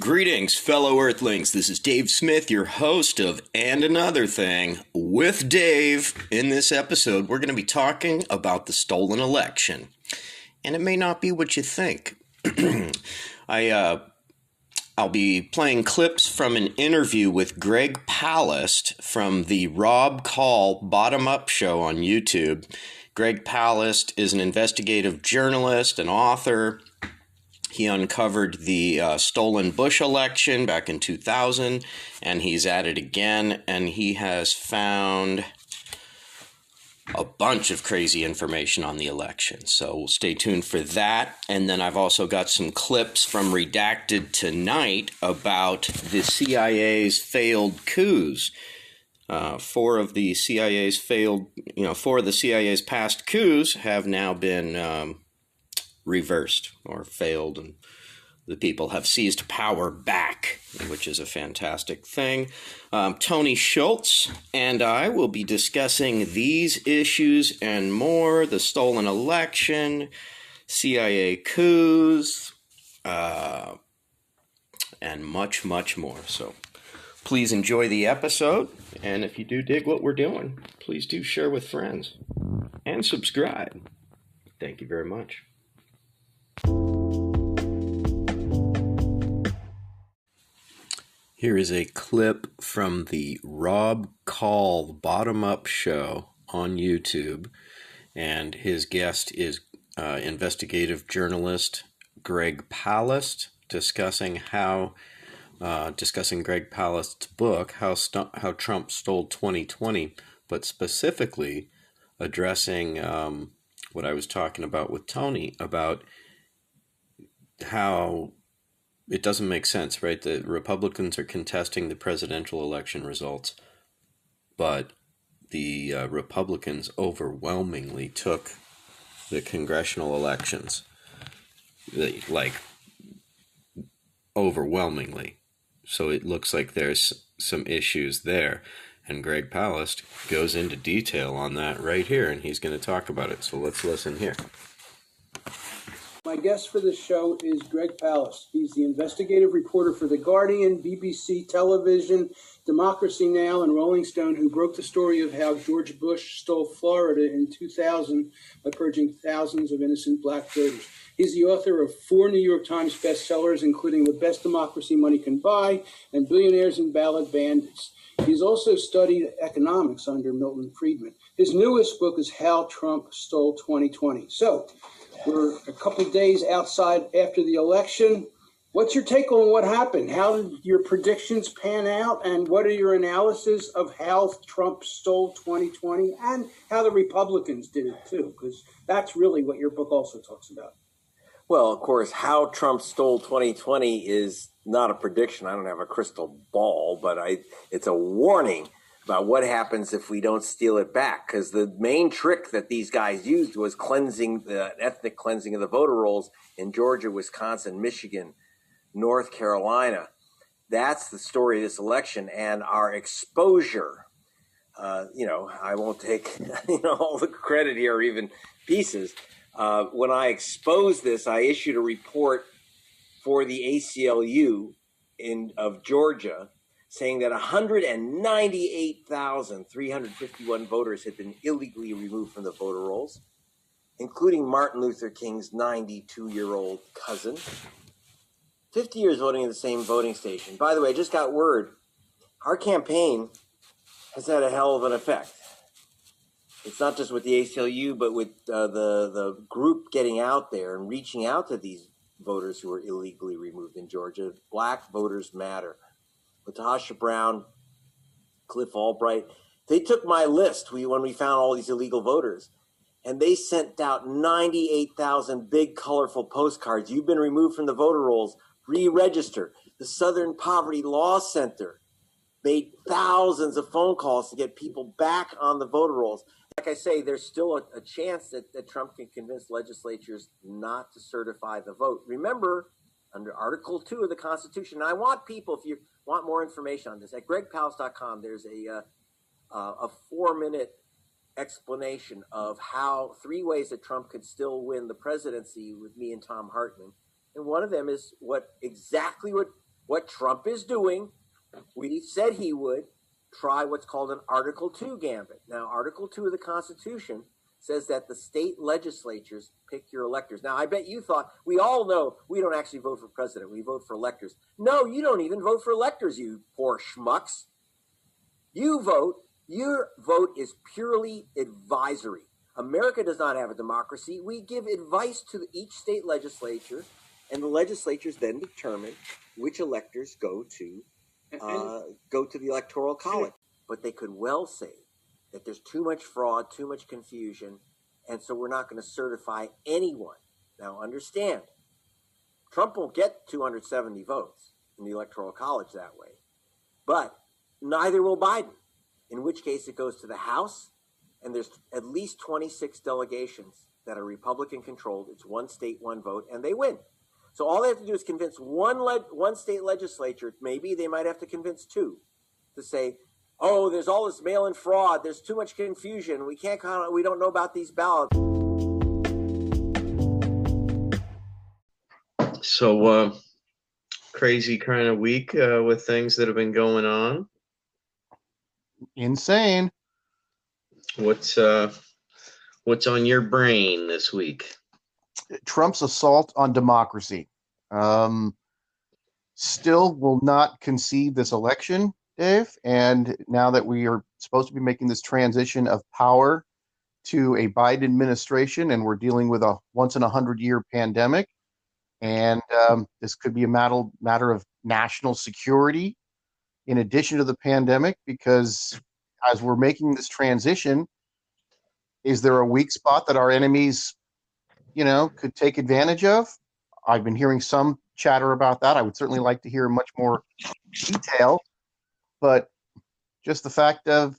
Greetings, fellow Earthlings. This is Dave Smith, your host of And Another Thing with Dave. In this episode, we're going to be talking about the stolen election. And it may not be what you think. I'll be playing clips from an interview with Greg Palast from the Kall Bottom Up show on YouTube. Greg Palast is an investigative journalist and author. He uncovered the stolen Bush election back in 2000, and he's at it again, and he has found a bunch of crazy information on the election. So stay tuned for that. And then I've also got some clips from Redacted tonight about the CIA's failed coups. Four of the CIA's past coups have now been reversed or failed, and the people have seized power back, which is a fantastic thing. Tony Schultz and I will be discussing these issues and more: the stolen election, CIA coups, and much, much more. So please enjoy the episode, and if you do dig what we're doing, please do share with friends and subscribe. Thank you very much. Here is a clip from the Kall Bottom Up show on YouTube, and his guest is investigative journalist Greg Palast, discussing Greg Palast's book, How Trump Stole 2020, but specifically addressing what I was talking about with Tony about how it doesn't make sense, right? The Republicans are contesting the presidential election results, but the Republicans overwhelmingly took the congressional elections, like overwhelmingly. So it looks like there's some issues there. And Greg Palast goes into detail on that right here, and he's going to talk about it. So let's listen here. My guest for this show is Greg Palast. He's the investigative reporter for The Guardian, BBC Television, Democracy Now! And Rolling Stone, who broke the story of how George Bush stole Florida in 2000 by purging thousands of innocent black voters. He's the author of 4 New York Times bestsellers, including The Best Democracy Money Can Buy and Billionaires and Ballot Bandits. He's also studied economics under Milton Friedman. His newest book is How Trump Stole 2020. So, we're a couple of days outside after the election. What's your take on what happened? How did your predictions pan out? And what are your analysis of how Trump stole 2020 and how the Republicans did it too? Because that's really what your book also talks about. Well, of course, how Trump stole 2020 is not a prediction. I don't have a crystal ball, but it's a warning about what happens if we don't steal it back. Because the main trick that these guys used was ethnic cleansing of the voter rolls in Georgia, Wisconsin, Michigan, North Carolina. That's the story of this election, and our exposure. I won't take all the credit here or even pieces. When I exposed this, I issued a report for the ACLU of Georgia, saying that 198,351 voters had been illegally removed from the voter rolls, including Martin Luther King's 92-year-old cousin. 50 years voting in the same voting station. By the way, I just got word. Our campaign has had a hell of an effect. It's not just with the ACLU, but with the group getting out there and reaching out to these voters who were illegally removed in Georgia. Black voters matter. Latasha Brown, Cliff Albright, they took my list when we found all these illegal voters, and they sent out 98,000 big, colorful postcards. You've been removed from the voter rolls. Re-register. The Southern Poverty Law Center made thousands of phone calls to get people back on the voter rolls. Like I say, there's still a chance that Trump can convince legislatures not to certify the vote. Remember, under Article 2 of the Constitution, and I want people, if you want more information on this, at gregpalast.com, there's a 4-minute explanation of how 3 ways that Trump could still win the presidency with me and Tom Hartman. And one of them is what what Trump is doing, we said he would try what's called an Article 2 gambit. Now, Article 2 of the Constitution says that the state legislatures pick your electors. Now, I bet you thought, we all know we don't actually vote for president. We vote for electors. No, you don't even vote for electors, you poor schmucks. You vote. Your vote is purely advisory. America does not have a democracy. We give advice to each state legislature, and the legislatures then determine which electors go to the Electoral College. But they could well say that there's too much fraud, too much confusion, and so we're not going to certify anyone. Now, understand, Trump won't get 270 votes in the Electoral College that way, but neither will Biden, in which case it goes to the House, and there's at least 26 delegations that are Republican-controlled. It's one state, one vote, and they win. So all they have to do is convince one state legislature, maybe they might have to convince two, to say, oh, there's all this mail-in fraud, there's too much confusion, we don't know about these ballots. So, crazy kind of week with things that have been going on. Insane. What's on your brain this week? Trump's assault on democracy. Still will not concede this election, Dave. And now that we are supposed to be making this transition of power to a Biden administration, and we're dealing with a once-in-a-100-year pandemic, and this could be a matter of national security in addition to the pandemic, because as we're making this transition, is there a weak spot that our enemies, could take advantage of? I've been hearing some chatter about that. I would certainly like to hear much more detail, but just the fact of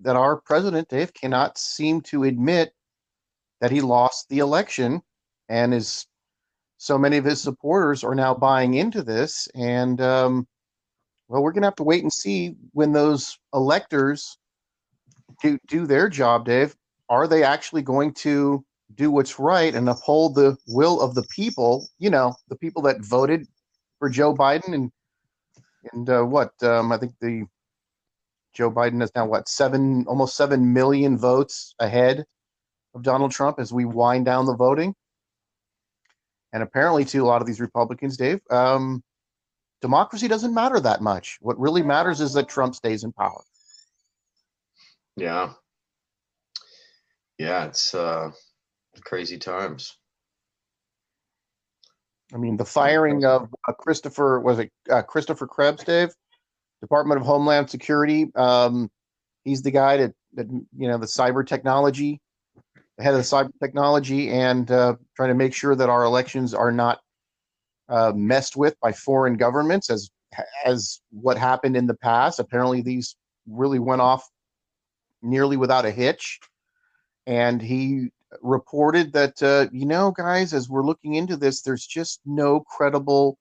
that our president, Dave, cannot seem to admit that he lost the election, and so many of his supporters are now buying into this. And well, we're going to have to wait and see when those electors do their job, Dave. Are they actually going to do what's right and uphold the will of the people, the people that voted for Joe Biden? And I think Joe Biden is now almost 7 million votes ahead of Donald Trump as we wind down the voting. And apparently to a lot of these Republicans, Dave, democracy doesn't matter that much. What really matters is that Trump stays in power. Yeah. Yeah, it's crazy times. I mean, the firing of Christopher Krebs, Dave, Department of Homeland Security. He's the guy that the cyber technology, the head of the cyber technology, and trying to make sure that our elections are not messed with by foreign governments, as what happened in the past. Apparently, these really went off nearly without a hitch. And he reported that, guys, as we're looking into this, there's just no credible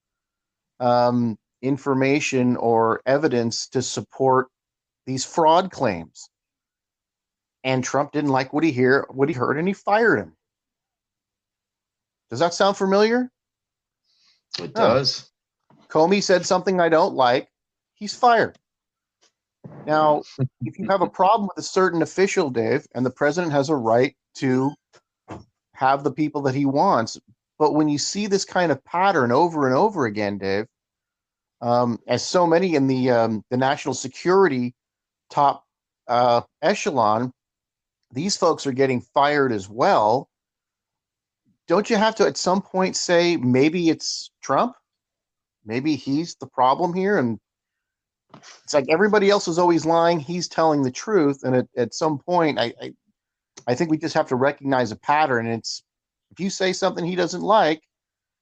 information or evidence to support these fraud claims. And Trump didn't like what he heard, and he fired him. Does that sound familiar? It does. Comey said something I don't like. He's fired. Now, if you have a problem with a certain official, Dave, and the president has a right to have the people that he wants, but when you see this kind of pattern over and over again, Dave, as so many in the national security top echelon, these folks are getting fired as well. Don't you have to at some point say maybe it's Trump? Maybe he's the problem here, and it's like everybody else is always lying. He's telling the truth. And at some point, I think we just have to recognize a pattern. It's if you say something he doesn't like,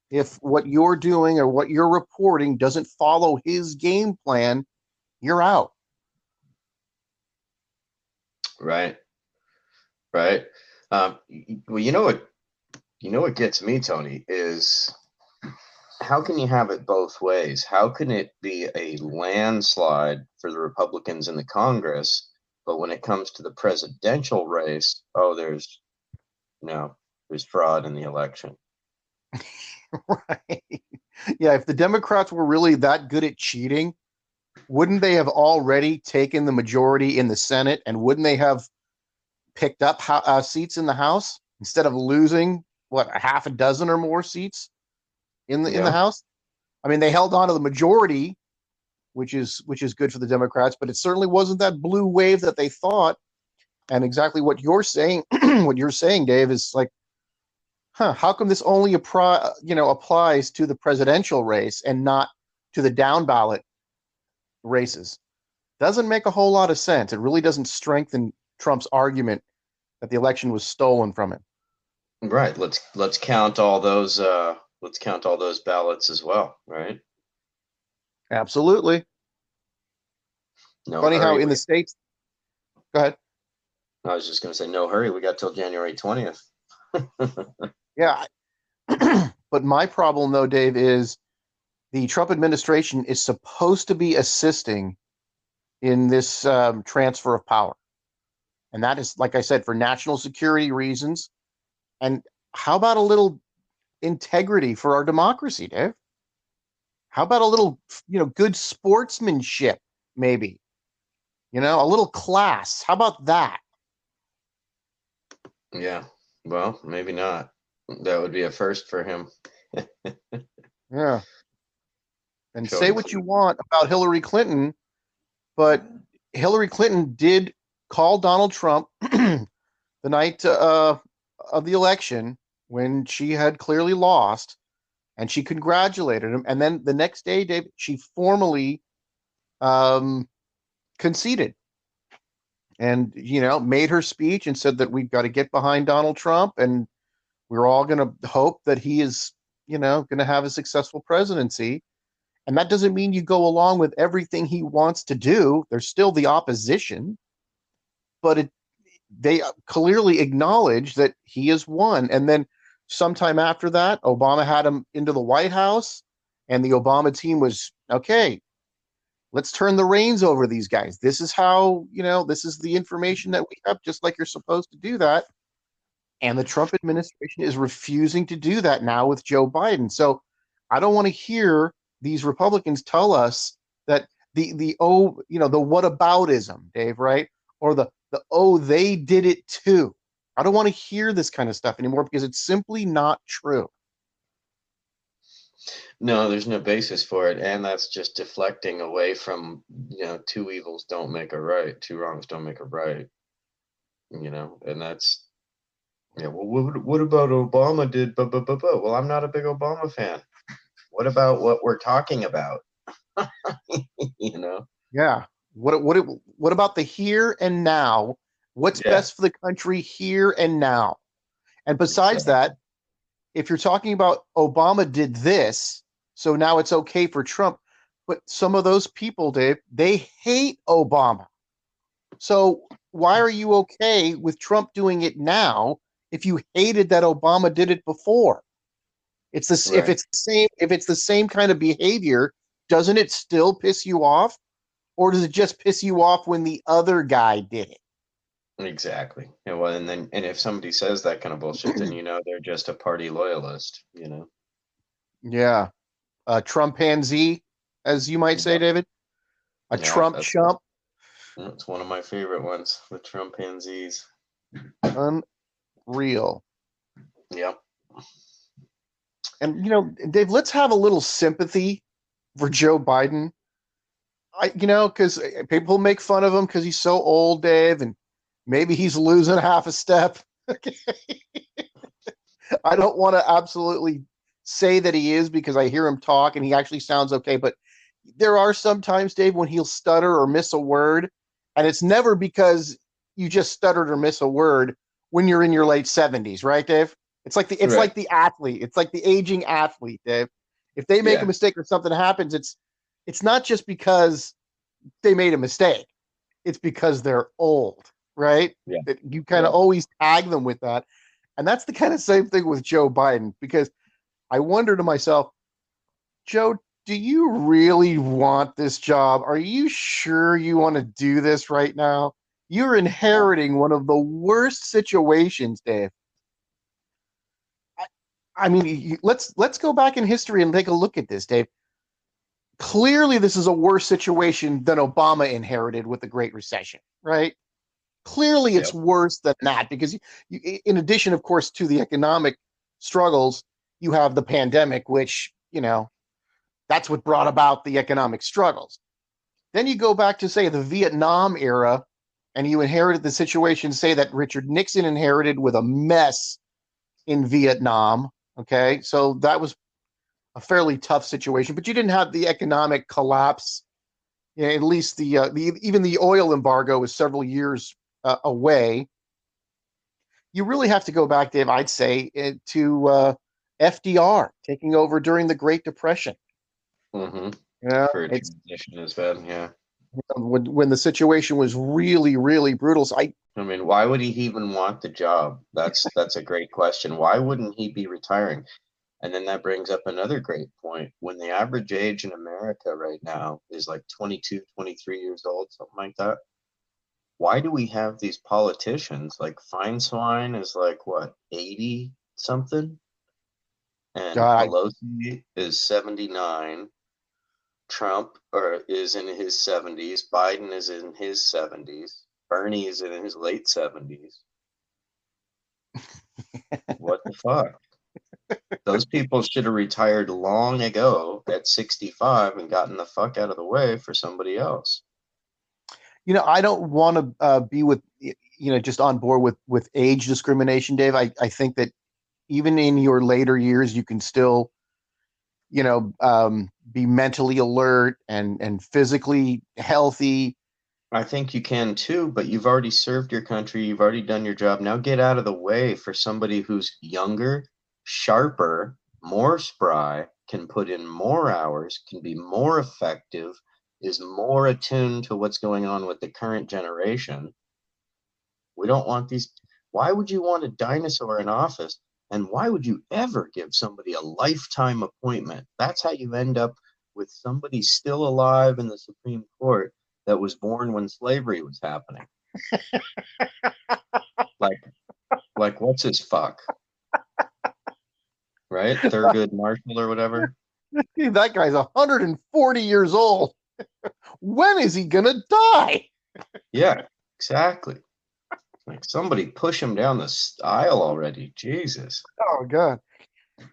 if what you're doing or what you're reporting doesn't follow his game plan, you're out. Right. Well, what gets me, Tony, is how can you have it both ways? How can it be a landslide for the Republicans in the Congress, but when it comes to the presidential race, there's fraud in the election? Right. Yeah, if the Democrats were really that good at cheating, wouldn't they have already taken the majority in the Senate, and wouldn't they have picked up seats in the House instead of losing a half a dozen or more seats in the Yeah. House? I mean, they held on to the majority, which is good for the Democrats, but it certainly wasn't that blue wave that they thought. And exactly what you're saying, Dave, is like, how come this only applies to the presidential race and not to the down ballot races? Doesn't make a whole lot of sense. It really doesn't strengthen Trump's argument that the election was stolen from him. Right. Let's count all those. Let's count all those ballots as well. Right. Absolutely. No Funny how hurry. in the States. Go ahead. I was just going to say, no hurry. We got till January 20th. Yeah. But my problem, though, Dave, is the Trump administration is supposed to be assisting in this transfer of power. And that is, like I said, for national security reasons. And how about a little integrity for our democracy, Dave? How about a little, good sportsmanship, maybe? A little class. How about that? Yeah. Well, maybe not. That would be a first for him. Yeah. And Showing say what you want about Hillary Clinton, but Hillary Clinton did call Donald Trump the night of the election when she had clearly lost, and she congratulated him. And then the next day, Dave, she formally conceded and, made her speech and said that we've got to get behind Donald Trump, and we're all going to hope that he is, going to have a successful presidency. And that doesn't mean you go along with everything he wants to do. There's still the opposition, but they clearly acknowledge that he has won. And then sometime after that, Obama had him into the White House, and the Obama team was, okay, let's turn the reins over these guys. This is how, this is the information that we have, just like you're supposed to do that. And the Trump administration is refusing to do that now with Joe Biden. So I don't want to hear these Republicans tell us that the the whataboutism, Dave, right? Or the they did it too. I don't want to hear this kind of stuff anymore because it's simply not true. No, there's no basis for it, and that's just deflecting away from, two evils don't make a right, two wrongs don't make a right. And that's, what about Obama did? Well, I'm not a big Obama fan. What about what we're talking about? Yeah. What about the here and now? What's best for the country here and now? And besides that, if you're talking about Obama did this, so now it's okay for Trump, but some of those people, Dave, they hate Obama. So why are you okay with Trump doing it now if you hated that Obama did it before? It's this Right. if it's the same kind of behavior, doesn't it still piss you off? Or does it just piss you off when the other guy did it? Exactly. Yeah, well, and if somebody says that kind of bullshit, then they're just a party loyalist. Yeah. Trumpanzee, as you might say, David. A Trump chump. It's one of my favorite ones, the Trumpanzees. Unreal. Yep. And Dave, let's have a little sympathy for Joe Biden. Because people make fun of him because he's so old, Dave, and maybe he's losing half a step. I don't want to absolutely say that he is because I hear him talk and he actually sounds okay, but there are some times, Dave, when he'll stutter or miss a word, and it's never because you just stuttered or miss a word when you're in your late 70s, right, Dave? It's like the athlete. It's like the aging athlete, Dave. If they make a mistake or something happens, it's not just because they made a mistake. It's because they're old, right? Yeah. You kind of always tag them with that. And that's the kind of same thing with Joe Biden, because I wonder to myself, Joe, do you really want this job? Are you sure you want to do this right now? You're inheriting one of the worst situations, Dave. I mean, let's go back in history and take a look at this, Dave. Clearly, this is a worse situation than Obama inherited with the Great Recession, right? Clearly, it's Yep. worse than that because, in addition, of course, to the economic struggles, you have the pandemic, which, that's what brought about the economic struggles. Then you go back to, say, the Vietnam era, and you inherited the situation, say, that Richard Nixon inherited with a mess in Vietnam. Okay, so that was a fairly tough situation, but you didn't have the economic collapse. At least even the oil embargo was several years away. You really have to go back, Dave, I'd say, to FDR taking over during the Great Depression. Mm-hmm. Yeah, For a it's transition as well, yeah. when the situation was really, really brutal. So I mean, why would he even want the job? That's a great question. Why wouldn't he be retiring? And then that brings up another great point. When the average age in America right now is like 22, 23 years old, something like that, why do we have these politicians? Like Feinswine is like, what, 80 something? And God, Pelosi is 79. Trump is in his 70s. Biden is in his 70s. Bernie is in his late 70s. What the fuck? Those people should have retired long ago at 65 and gotten the fuck out of the way for somebody else. I don't want to be with, just on board with age discrimination, Dave. I think that even in your later years, you can still, be mentally alert and physically healthy. I think you can too, but you've already served your country. You've already done your job. Now get out of the way for somebody who's younger, sharper, more spry, can put in more hours, can be more effective, is more attuned to what's going on with the current generation. We don't want these. Why would you want a dinosaur in office? And why would you ever give somebody a lifetime appointment? That's how you end up with somebody still alive in the Supreme Court that was born when slavery was happening. like what's his fuck? Right? Thurgood Marshall or whatever. That guy's 140 years old. When is he gonna die? Yeah, exactly. Like somebody push him down the aisle already. Jesus. Oh God.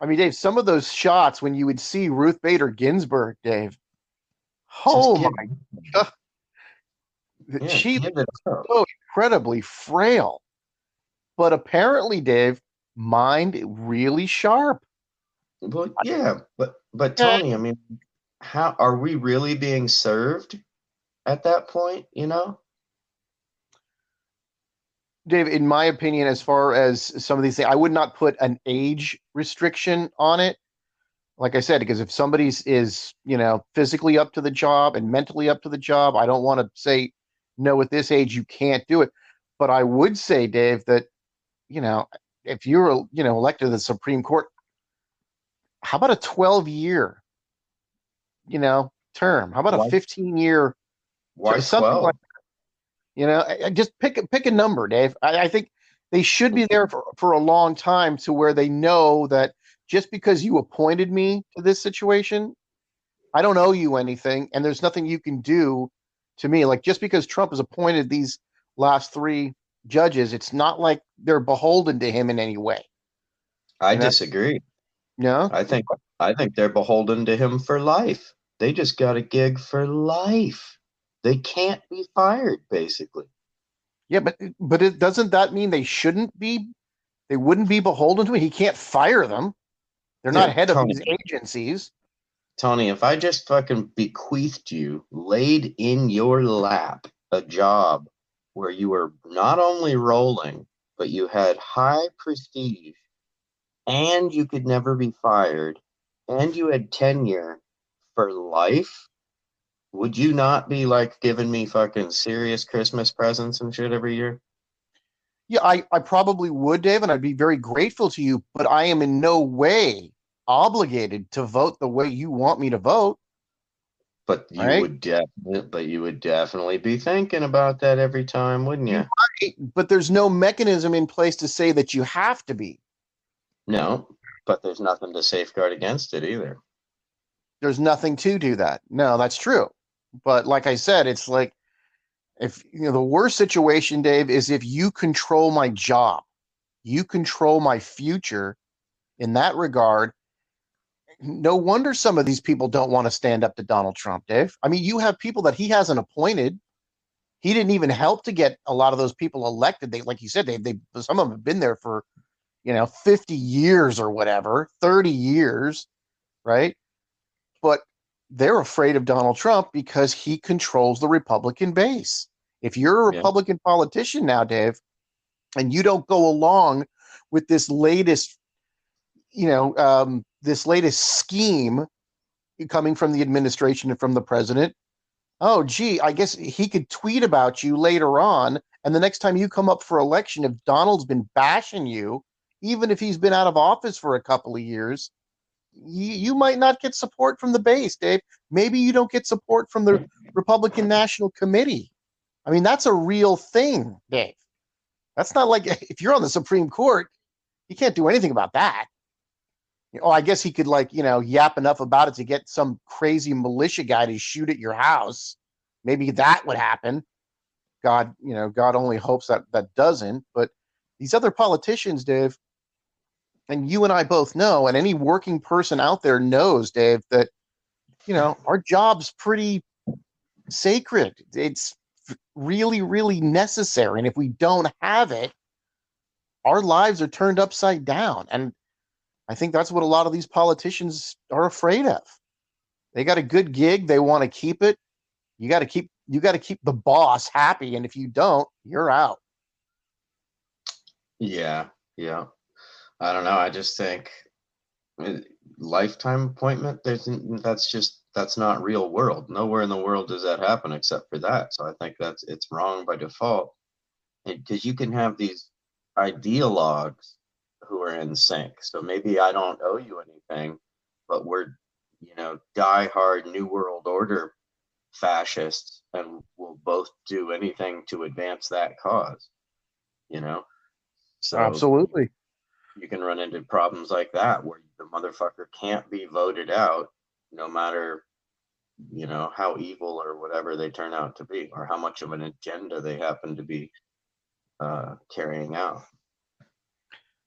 I mean, Dave, some of those shots when you would see Ruth Bader Ginsburg, Dave. Oh my God. She give it up. so incredibly frail. But apparently, Dave, mind really sharp. Well, yeah, but Tony, I mean, how are we really being served at that point, Dave, in my opinion, as far as some of these things, I would not put an age restriction on it. Like I said, because if somebody is, physically up to the job and mentally up to the job, I don't want to say, no, at this age, you can't do it. But I would say, Dave, that, if you're, elected to the Supreme Court, how about a 12-year, term? How about a 15-year? Why Something 12? like just pick a number, Dave. I think they should be there for a long time to where they know that just because you appointed me to this situation, I don't owe you anything, and there's nothing you can do to me. Like just because Trump has appointed these last three judges, it's not like they're beholden to him in any way. I disagree. Yeah. I think they're beholden to him for life. They just got a gig for life. They can't be fired, basically. Yeah, but it doesn't that mean they wouldn't be beholden to him? He can't fire them. They're not head of these agencies. Tony, if I just fucking bequeathed you, laid in your lap, a job where you were not only rolling, but you had high prestige, and you could never be fired, and you had tenure for life, would you not be like giving me fucking serious Christmas presents and shit every year? Yeah, I probably would, Dave, and I'd be very grateful to you, but I am in no way obligated to vote the way you want me to vote. But you would definitely be thinking about that every time, wouldn't you? But there's no mechanism in place to say that you have to be. No, But there's nothing to safeguard against it either. There's nothing to do that. No, that's true. But like I said, it's like, if the worst situation, Dave, is if you control my job, you control my future in that regard. No wonder some of these people don't want to stand up to Donald Trump, Dave. I mean, you have people that he hasn't appointed. He didn't even help to get a lot of those people elected. They, like you said, they some of them have been there for 50 years or whatever, 30 years, right? But they're afraid of Donald Trump because he controls the Republican base. If you're a Republican politician now, Dave, and you don't go along with this latest, this latest scheme coming from the administration and from the president, oh, gee, I guess he could tweet about you later on. And the next time you come up for election, if Donald's been bashing you, even if he's been out of office for a couple of years, you might not get support from the base, Dave. Maybe you don't get support from the Republican National Committee. I mean, that's a real thing, Dave. That's not like if you're on the Supreme Court, you can't do anything about that. I guess he could yap enough about it to get some crazy militia guy to shoot at your house. Maybe that would happen. God only hopes that doesn't. But these other politicians, Dave, and you and I both know, and any working person out there knows, Dave, that, our job's pretty sacred. It's really, really necessary. And if we don't have it, our lives are turned upside down. And I think that's what a lot of these politicians are afraid of. They got a good gig. They want to keep it. You got to keep the boss happy. And if you don't, you're out. Yeah. I don't know. I just think lifetime appointment, that's not real world. Nowhere in the world does that happen except for that. So I think it's wrong by default. Because you can have these ideologues who are in sync. So maybe I don't owe you anything, but we're, diehard New World Order fascists, and we'll both do anything to advance that cause, So Absolutely. you can run into problems like that where the motherfucker can't be voted out, no matter, how evil or whatever they turn out to be, or how much of an agenda they happen to be carrying out.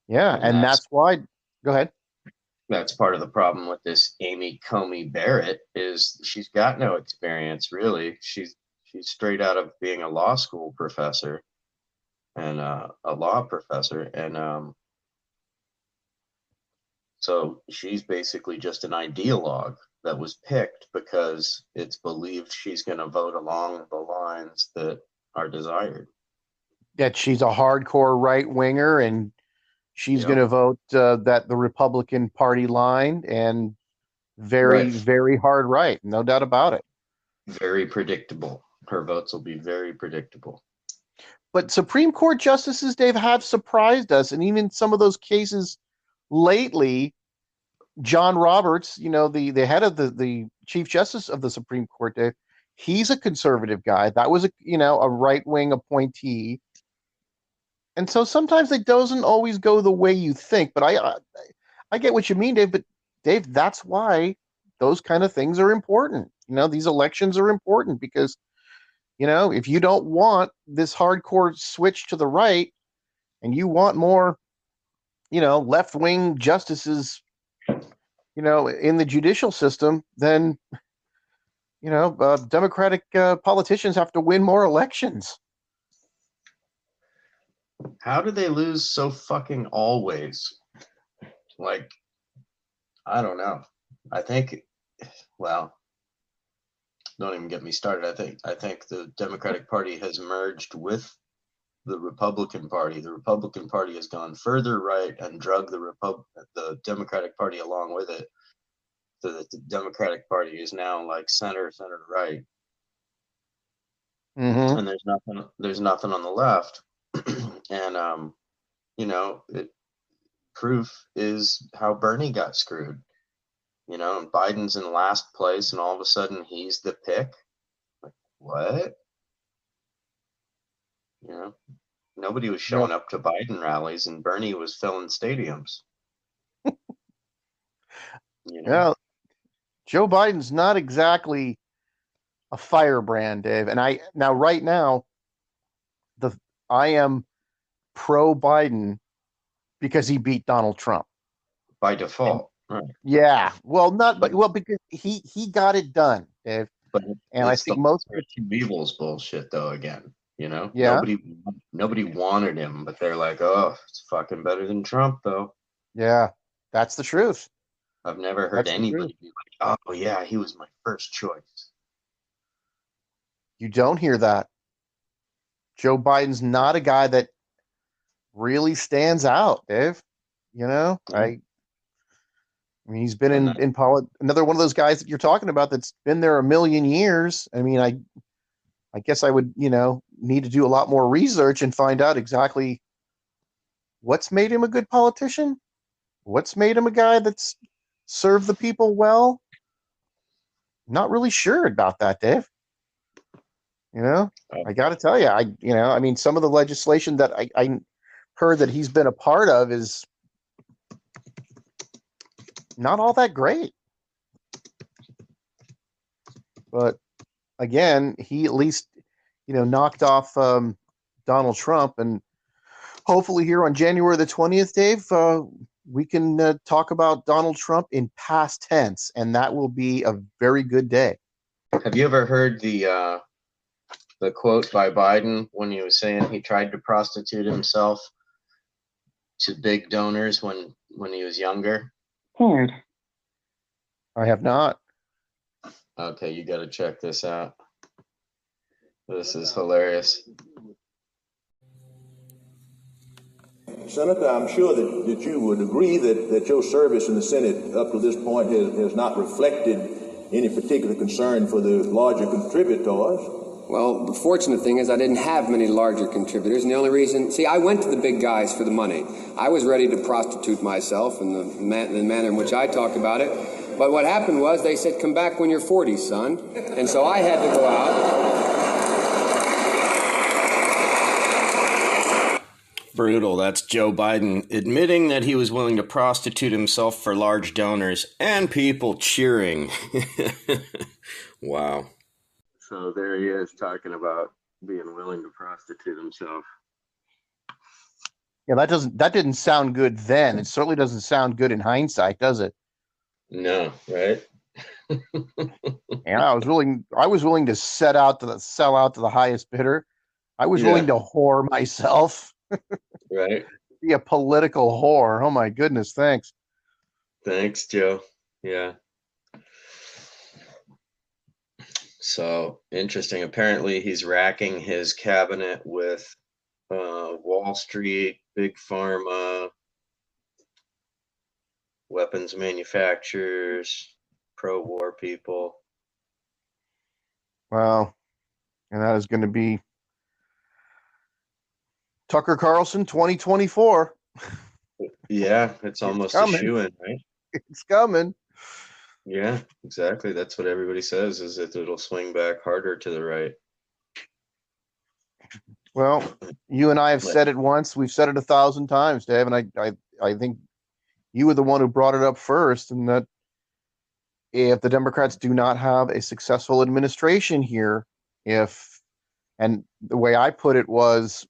Yeah, and that's why. Go ahead. That's part of the problem with this Amy Comey Barrett is she's got no experience, really. She's straight out of being a law school professor and a law professor, and so she's basically just an ideologue that was picked because it's believed she's going to vote along the lines that are desired. That she's a hardcore right winger, and she's going to vote the Republican Party line, and very, very hard right. No doubt about it. Very predictable. Her votes will be very predictable. But Supreme Court justices, Dave, have surprised us. And even some of those cases lately, John Roberts, the head of the Chief Justice of the Supreme Court, Dave, he's a conservative guy. That was a right-wing appointee. And so sometimes it doesn't always go the way you think. But I get what you mean, Dave. But Dave, that's why those kind of things are important. These elections are important because, if you don't want this hardcore switch to the right and you want more, left-wing justices, in the judicial system, then, Democratic politicians have to win more elections. How do they lose so fucking always? Like, I don't know. I think, well, don't even get me started. I think the Democratic Party has merged with the Republican Party. The Republican Party has gone further right and drug the Democratic Party along with it, so that the Democratic Party is now like center right. Mm-hmm. And there's nothing on the left. And proof is how Bernie got screwed. And Biden's in last place, and all of a sudden he's the pick. Like, what? Nobody was showing up to Biden rallies, and Bernie was filling stadiums. Yeah, Joe Biden's not exactly a firebrand, Dave. And right now, I am pro Biden because he beat Donald Trump by default. Right. Yeah, well, not but well because he got it done, Dave. But And I it's think the most two evils bullshit though. Again, yeah, nobody wanted him, but they're like, oh, it's fucking better than Trump though. yeah, that's the truth. I've never heard That's the truth. anybody be like, oh yeah, he was my first choice. You don't hear that. Joe Biden's not a guy that really stands out, Dave. I mean, he's been in another one of those guys that you're talking about that's been there a million years. I mean, I guess I would, need to do a lot more research and find out exactly what's made him a good politician, what's made him a guy that's served the people well. Not really sure about that, Dave. I got to tell you, I mean, some of the legislation that I heard that he's been a part of is not all that great. But again, he at least, knocked off Donald Trump. And hopefully here on January the 20th, Dave, we can talk about Donald Trump in past tense. And that will be a very good day. Have you ever heard the quote by Biden when he was saying he tried to prostitute himself to big donors when he was younger? I have not. Okay, you got to check this out. This is hilarious. Senator, I'm sure that you would agree that your service in the Senate up to this point has not reflected any particular concern for the larger contributors. Well, the fortunate thing is I didn't have many larger contributors, and the only reason... See, I went to the big guys for the money. I was ready to prostitute myself in the manner in which I talked about it. But what happened was they said, come back when you're 40, son. And so I had to go out. Brutal. That's Joe Biden admitting that he was willing to prostitute himself for large donors and people cheering. Wow. So there he is talking about being willing to prostitute himself. Yeah, that didn't sound good then. It certainly doesn't sound good in hindsight, does it? No, right? And I was willing to sell out to the highest bidder. I was willing to whore myself. Right. Be a political whore. Oh my goodness, thanks. Thanks, Joe. Yeah. So interesting. Apparently he's racking his cabinet with Wall Street, Big Pharma, weapons manufacturers, pro-war people. Wow. And that is going to be Tucker Carlson 2024. Yeah, it's almost a shoe-in, right? It's coming. Yeah, exactly. That's what everybody says, is that it'll swing back harder to the right. Well, you and I have said it once. We've said it 1,000 times, Dave, and I think you were the one who brought it up first, and that if the Democrats do not have a successful administration here, and the way I put it was,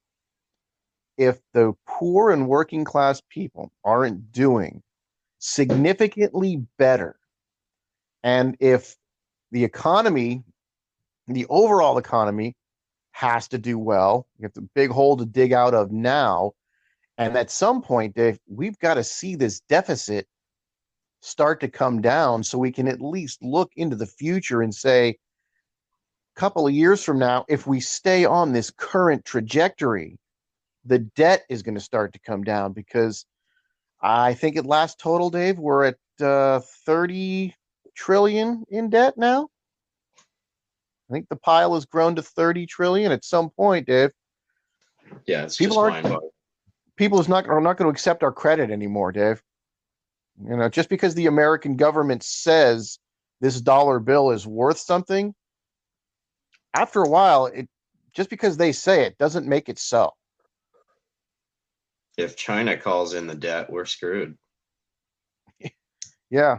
if the poor and working class people aren't doing significantly better, and if the economy, the overall economy, has to do well, you have a big hole to dig out of now, and at some point, Dave, we've got to see this deficit start to come down so we can at least look into the future and say, a couple of years from now, if we stay on this current trajectory, the debt is going to start to come down, because I think at last total, Dave, we're at 30 trillion in debt now. I think the pile has grown to 30 trillion at some point, Dave. Yeah, it's just mind-boggling. People are not going to accept our credit anymore, Dave. Just because the American government says this dollar bill is worth something, after a while, just because they say it doesn't make it so. If China calls in the debt, we're screwed. Yeah.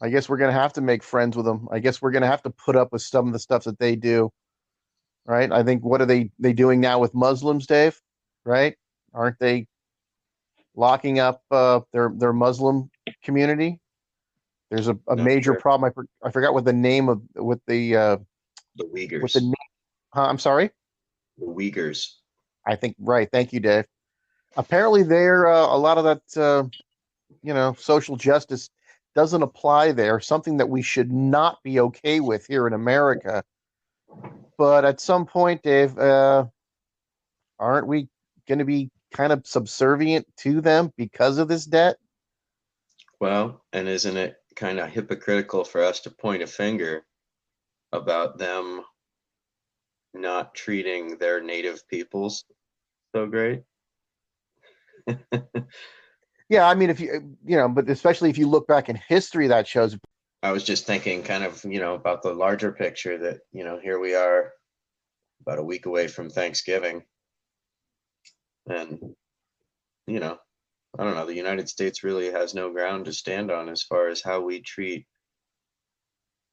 I guess we're going to have to make friends with them. I guess we're going to have to put up with some of the stuff that they do, right? I think what are they doing now with Muslims, Dave? Right? Aren't they locking up their Muslim community? There's a Not major sure. problem. I forgot what the name of with the Uyghurs. name. I'm sorry. The Uyghurs. I think right. Thank you, Dave. Apparently, there a lot of that social justice doesn't apply there. Something that we should not be okay with here in America. But at some point, Dave, aren't we going to be kind of subservient to them because of this debt? Well, and isn't it kind of hypocritical for us to point a finger about them not treating their native peoples so great? Yeah, I mean, if but especially if you look back in history, that shows. I was just thinking kind of, about the larger picture that, here we are about a week away from Thanksgiving. And, I don't know, the United States really has no ground to stand on as far as how we treat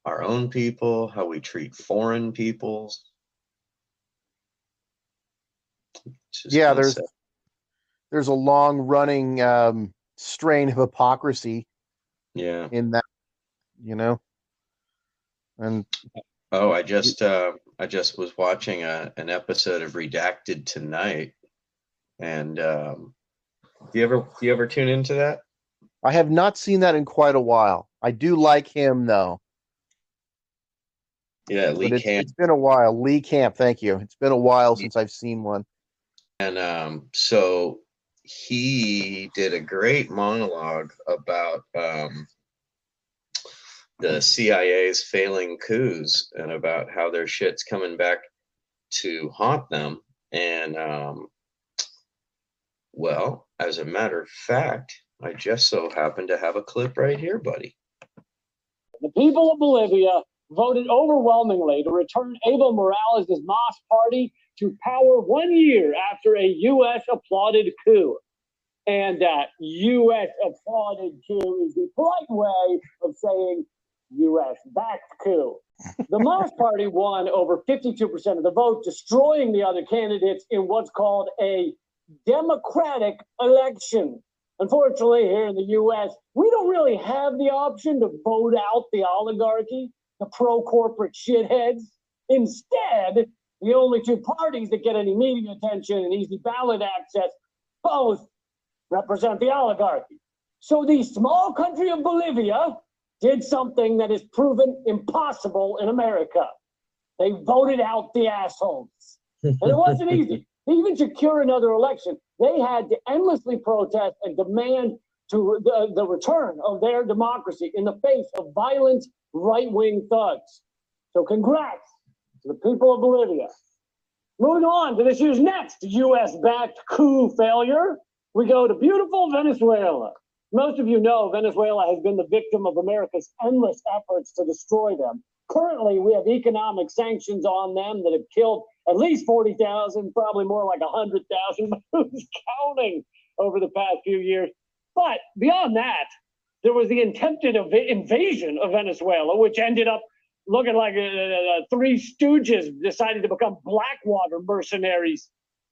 our own people, how we treat foreign peoples. Yeah, there's a long running strain of hypocrisy. Yeah. In that, and I just was watching an episode of Redacted tonight, and do you ever tune into that? I have not seen that in quite a while. I do like him though. Yeah, Lee Camp. It's been a while. Lee Camp, thank you. It's been a while since I've seen one. And so he did a great monologue about the CIA's failing coups and about how their shit's coming back to haunt them. And well, as a matter of fact, I just so happen to have a clip right here, buddy. The people of Bolivia voted overwhelmingly to return Evo Morales' MAS party to power 1 year after a U.S. applauded coup. And U.S. applauded coup is the polite way of saying U.S.-backed coup. The MAS party won over 52% of the vote, destroying the other candidates in what's called a democratic election. Unfortunately, here in the U.S., we don't really have the option to vote out the oligarchy, the pro-corporate shitheads. Instead, the only two parties that get any media attention and easy ballot access both represent the oligarchy. So the small country of Bolivia did something that is proven impossible in America. They voted out the assholes. And it wasn't easy. They even secure another election, they had to endlessly protest and demand the return of their democracy in the face of violent right-wing thugs. So congrats to the people of Bolivia. Moving on to this year's next U.S.-backed coup failure, we go to beautiful Venezuela. Most of you know Venezuela has been the victim of America's endless efforts to destroy them. Currently, we have economic sanctions on them that have killed at least 40,000, probably more like 100,000, who's counting over the past few years. But beyond that, there was the attempted invasion of Venezuela, which ended up looking like Three Stooges decided to become Blackwater mercenaries.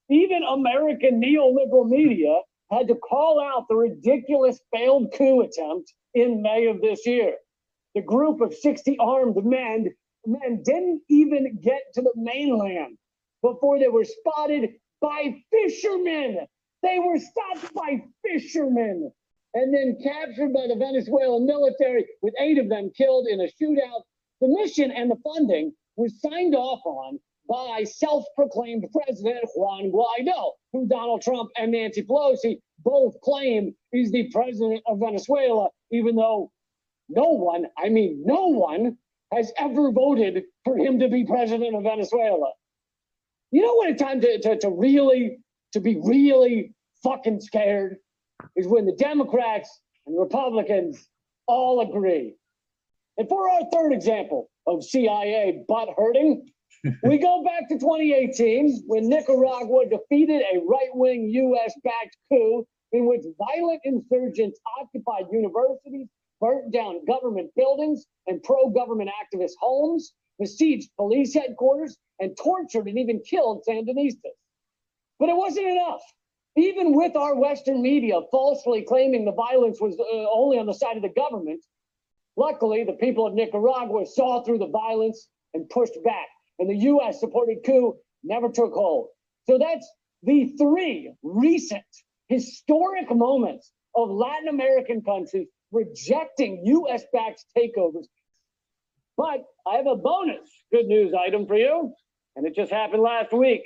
Even American neoliberal media had to call out the ridiculous failed coup attempt in May of this year. The group of 60 armed men didn't even get to the mainland before they were spotted by fishermen. They were stopped by fishermen and then captured by the Venezuelan military, with 8 of them killed in a shootout. The mission and the funding was signed off on by self-proclaimed President Juan Guaido, who Donald Trump and Nancy Pelosi both claim is the president of Venezuela, even though no one has ever voted for him to be president of Venezuela. You know what a time to be really fucking scared is when the Democrats and Republicans all agree. And for our third example of CIA butt hurting, we go back to 2018 when Nicaragua defeated a right-wing U.S.-backed coup in which violent insurgents occupied universities burnt down government buildings and pro-government activist homes, besieged police headquarters, and tortured and even killed Sandinistas. But it wasn't enough. Even with our Western media falsely claiming the violence was only on the side of the government, luckily the people of Nicaragua saw through the violence and pushed back, and the U.S.-supported coup never took hold. So that's the three recent historic moments of Latin American countries rejecting U.S.-backed takeovers. But I have a bonus good news item for you, and it just happened last week.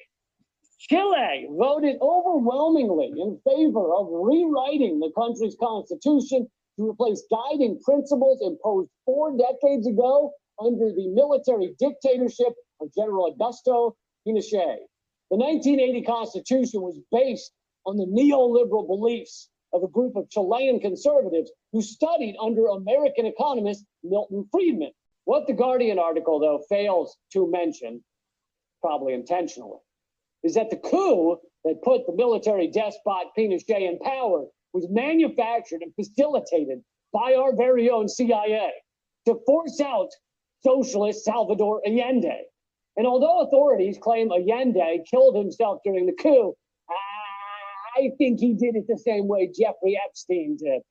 Chile voted overwhelmingly in favor of rewriting the country's constitution to replace guiding principles imposed 4 decades ago under the military dictatorship of General Augusto Pinochet. The 1980 Constitution was based on the neoliberal beliefs of a group of Chilean conservatives who studied under American economist Milton Friedman. What the Guardian article, though, fails to mention, probably intentionally, is that the coup that put the military despot Pinochet in power was manufactured and facilitated by our very own CIA to force out socialist Salvador Allende. And although authorities claim Allende killed himself during the coup, I think he did it the same way Jeffrey Epstein did.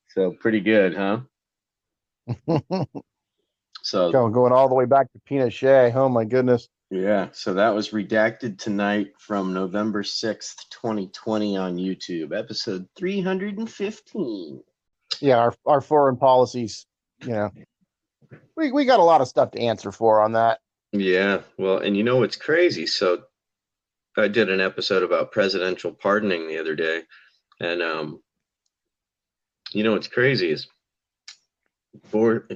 So pretty good, huh? So going all the way back to Pinochet. Oh my goodness. yeah, so that was Redacted tonight from November 6th, 2020 on YouTube, episode 315. Yeah, our foreign policies, we got a lot of stuff to answer for on that. Yeah, well, and you know what's crazy? So I did an episode about presidential pardoning the other day, and you know what's crazy is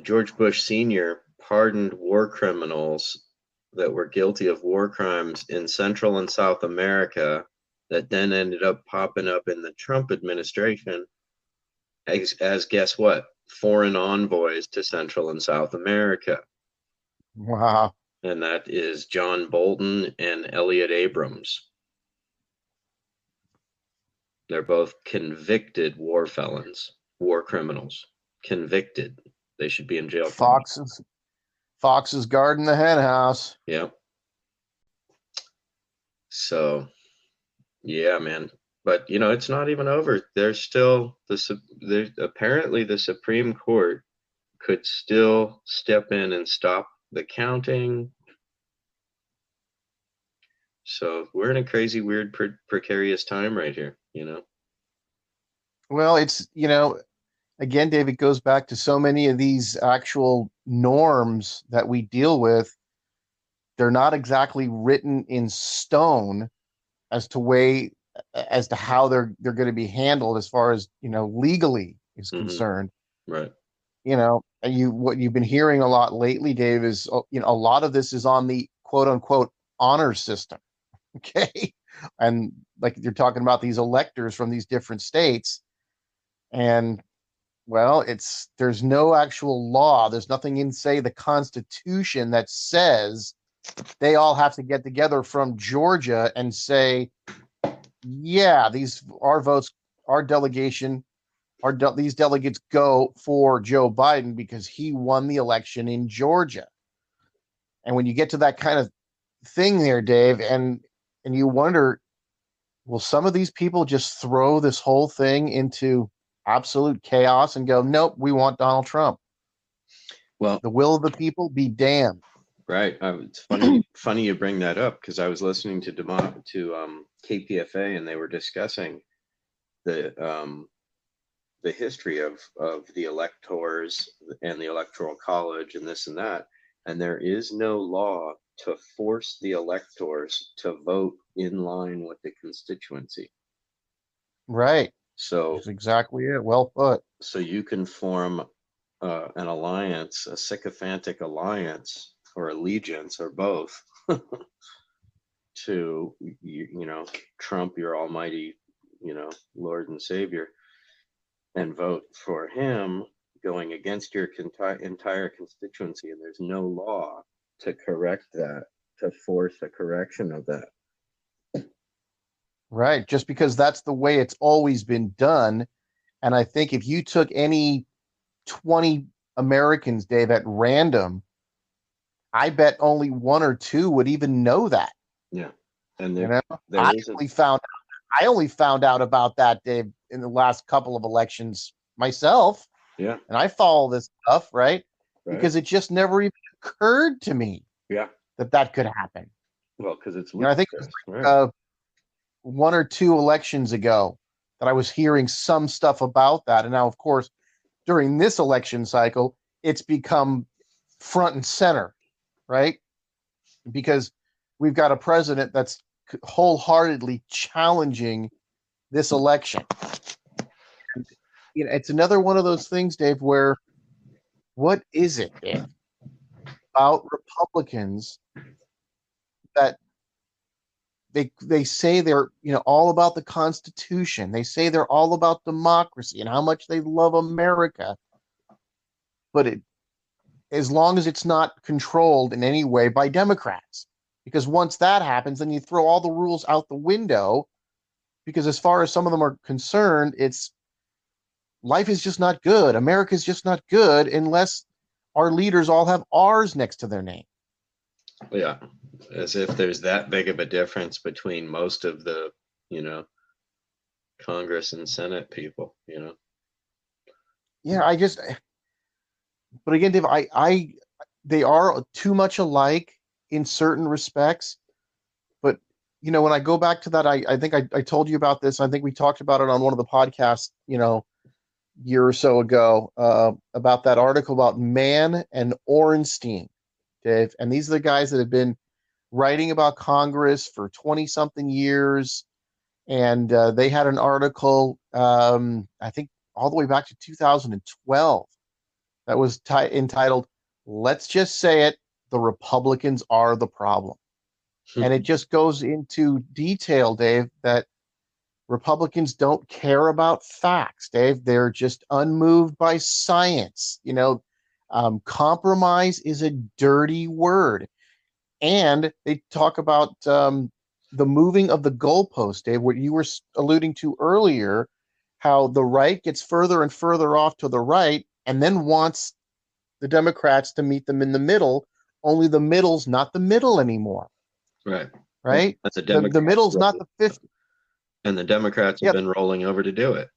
George Bush Sr. pardoned war criminals that were guilty of war crimes in Central and South America that then ended up popping up in the Trump administration as guess what? Foreign envoys to Central and South America. Wow. And that is John Bolton and Elliot Abrams. They're both convicted war felons, war criminals. Convicted. They should be in jail. Foxes guarding the hen house. Yep. So, yeah, man. But, it's not even over. There's still, apparently the Supreme Court could still step in and stop the counting. So we're in a crazy, weird, precarious time right here, Well, it's, again, Dave, it goes back to so many of these actual norms that we deal with. They're not exactly written in stone as to how they're going to be handled as far as, legally is concerned. Right. And what you've been hearing a lot lately, Dave, is, a lot of this is on the quote unquote honor system. Okay. And like you're talking about these electors from these different states. And well, there's no actual law. There's nothing in, say, the Constitution that says they all have to get together from Georgia and say, yeah, these delegates go for Joe Biden because he won the election in Georgia. And when you get to that kind of thing there, Dave, and you wonder, will some of these people just throw this whole thing into absolute chaos and go, nope, we want Donald Trump? Well, the will of the people be damned. Right. It's funny you bring that up, because I was listening to KPFA, and they were discussing the history of the electors and the Electoral College and this and that. And there is no law to force the electors to vote in line with the constituency. Right. So that's exactly it. Well put. So you can form an alliance, a sycophantic alliance or allegiance or both to, Trump, your almighty, Lord and Savior, and vote for him going against your entire constituency. And there's no law to correct that, to force a correction of that. Right. Just because that's the way it's always been done. And I think if you took any 20 Americans, Dave, at random, I bet only one or two would even know that. Yeah. And You there, know, there isn't. I only found out about that, Dave, in the last couple of elections myself. Yeah. And I follow this stuff, right? Right. Because it just never even occurred to me Yeah. that could happen. Well, because it's I think it was right. one or two elections ago that I was hearing some stuff about that. And now, of course, during this election cycle, it's become front and center, right? Because we've got a president that's wholeheartedly challenging this election. And, it's another one of those things, Dave, where what is it, Dave, about Republicans that they say they're all about the Constitution. They say they're all about democracy and how much they love America. But as long as it's not controlled in any way by Democrats, because once that happens, then you throw all the rules out the window. Because as far as some of them are concerned, it's life is just not good. America's just not good unless our leaders all have R's next to their name. Yeah, as if there's that big of a difference between most of the, Congress and Senate people, Yeah, but again, Dave, they are too much alike in certain respects. But, when I go back to that, I think I told you about this. I think we talked about it on one of the podcasts, year or so ago, about that article about Mann and Orenstein, Dave. And these are the guys that have been writing about Congress for 20-something years. And they had an article, I think, all the way back to 2012 that was entitled, "Let's Just Say It, the Republicans Are the Problem." And it just goes into detail, Dave, that Republicans don't care about facts, Dave. They're just unmoved by science. Compromise is a dirty word. And they talk about the moving of the goalpost, Dave, what you were alluding to earlier, how the right gets further and further off to the right and then wants the Democrats to meet them in the middle, only the middle's not the middle anymore. Right. Right? The middle's not the 50. And the Democrats have been rolling over to do it.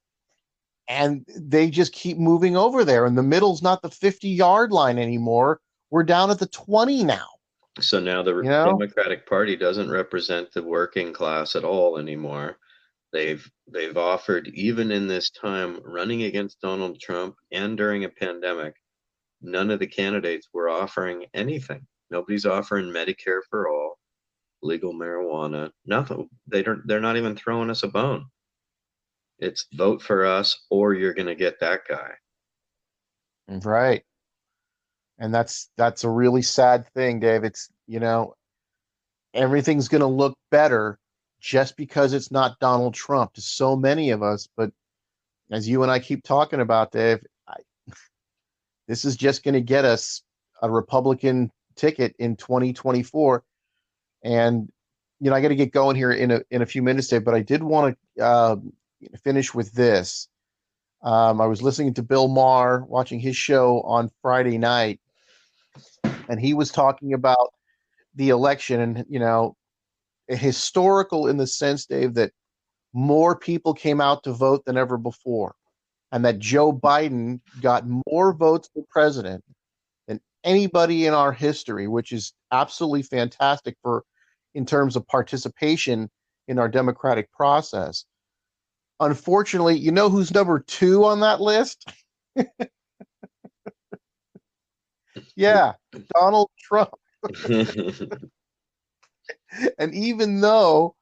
And they just keep moving over there. And the middle's not the 50-yard line anymore. We're down at the 20 now. So now the Democratic Party doesn't represent the working class at all anymore. They've offered, even in this time, running against Donald Trump and during a pandemic, none of the candidates were offering anything. Nobody's offering Medicare for all, legal marijuana, nothing. They're not even throwing us a bone. It's vote for us or you're going to get that guy. Right. And that's a really sad thing, Dave. It's, everything's going to look better just because it's not Donald Trump to so many of us. But as you and I keep talking about, Dave, this is just going to get us a Republican ticket in 2024. And, I got to get going here in a few minutes, Dave, but I did want to finish with this. I was listening to Bill Maher, watching his show on Friday night, and he was talking about the election and, historical in the sense, Dave, that more people came out to vote than ever before, and that Joe Biden got more votes for president than anybody in our history, which is absolutely fantastic in terms of participation in our democratic process. Unfortunately, you know who's number 2 on that list? Yeah, Donald Trump. And even though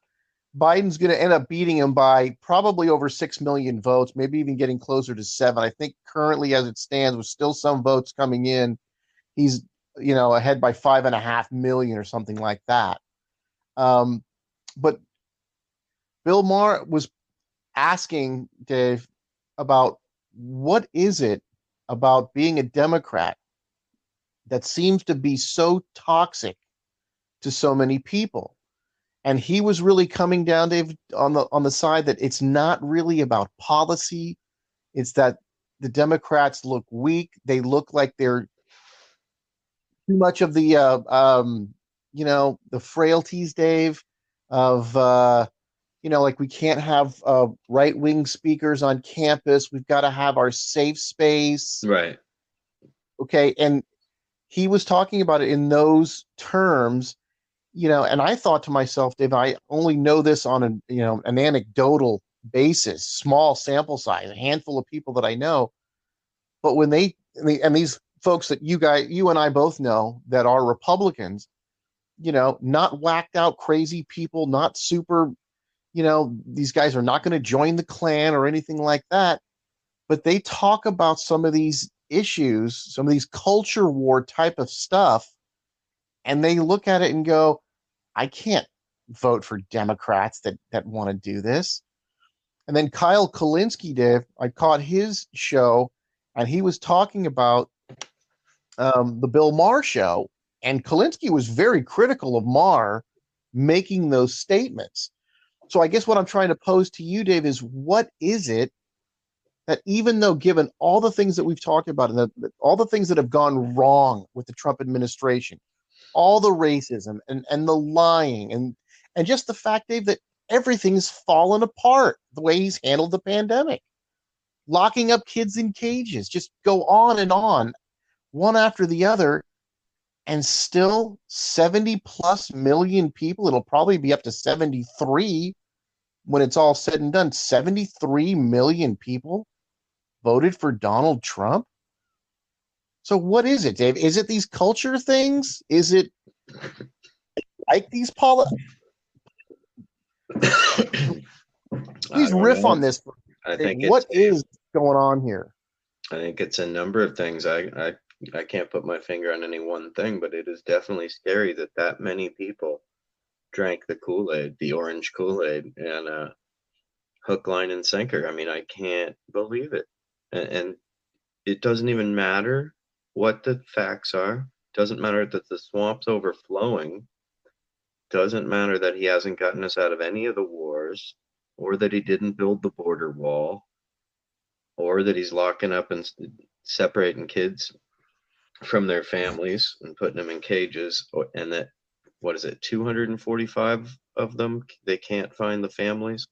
Biden's going to end up beating him by probably over 6 million votes, maybe even getting closer to 7, I think currently as it stands, with still some votes coming in, he's ahead by 5.5 million or something like that. But Bill Maher was asking Dave about what is it about being a Democrat that seems to be so toxic to so many people. And he was really coming down, Dave, on the side that it's not really about policy. It's that the Democrats look weak. They look like they're too much of the the frailties, Dave, of like we can't have right-wing speakers on campus. We've got to have our safe space. Right. Okay. And he was talking about it in those terms, and I thought to myself, Dave, I only know this on an anecdotal basis, small sample size, a handful of people that I know. But when and these folks that you and I both know that are Republicans, not whacked out crazy people, not super, these guys are not going to join the Klan or anything like that. But they talk about some of these issues, some of these culture war type of stuff, and they look at it and go, I can't vote for Democrats that want to do this. And then Kyle Kulinski, Dave, I caught his show, and he was talking about the Bill Maher show, and Kulinski was very critical of Maher making those statements. So I guess what I'm trying to pose to you, Dave, is what is it that, even though given all the things that we've talked about and all the things that have gone wrong with the Trump administration, all the racism and the lying and just the fact, Dave, that everything's fallen apart the way he's handled the pandemic, locking up kids in cages, just go on, one after the other, and still 70 plus million people, it'll probably be up to 73 when it's all said and done, 73 million people voted for Donald Trump. So what is it, Dave? Is it these culture things? Is it like these Please riff on this. I think what is going on here? I think it's a number of things. I can't put my finger on any one thing, but it is definitely scary that many people drank the Kool-Aid, the orange Kool-Aid, and hook, line, and sinker. I mean, I can't believe it. And it doesn't even matter what the facts are. Doesn't matter that the swamp's overflowing. Doesn't matter that he hasn't gotten us out of any of the wars, or that he didn't build the border wall, or that he's locking up and separating kids from their families and putting them in cages, and that, 245 of them, they can't find the families.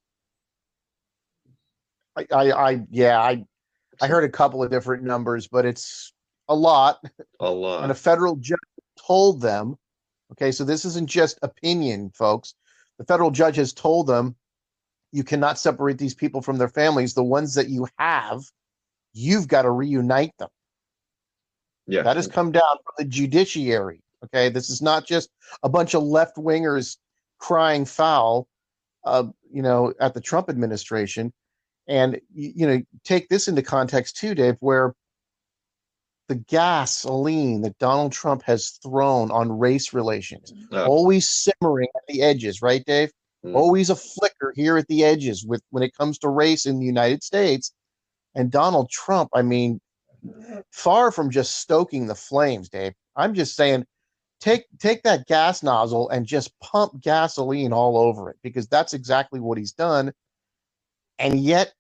I heard a couple of different numbers, but it's a lot. A lot. And a federal judge told them, okay, so this isn't just opinion, folks. The federal judge has told them, you cannot separate these people from their families. The ones that you have, you've got to reunite them. Yeah. That has come down from the judiciary. Okay, this is not just a bunch of left-wingers crying foul, at the Trump administration. And, take this into context too, Dave, where the gasoline that Donald Trump has thrown on race relations, always simmering at the edges, right, Dave? Always a flicker here at the edges when it comes to race in the United States. And Donald Trump, I mean, far from just stoking the flames, Dave, I'm just saying, take that gas nozzle and just pump gasoline all over it, because that's exactly what he's done. And yet,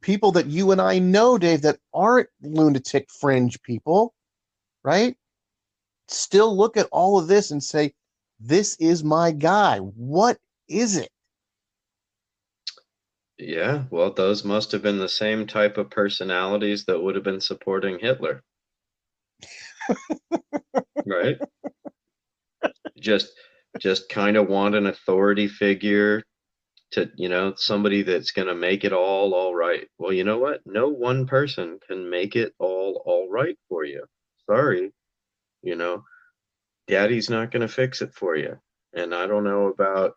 people that you and I know, Dave, that aren't lunatic fringe people, right, still look at all of this and say, this is my guy. What is it? Yeah, well, those must have been the same type of personalities that would have been supporting Hitler. Right? Just kind of want an authority figure to, somebody that's going to make it all right. Well, you know what? No one person can make it all right for you. Sorry. Daddy's not going to fix it for you. And I don't know about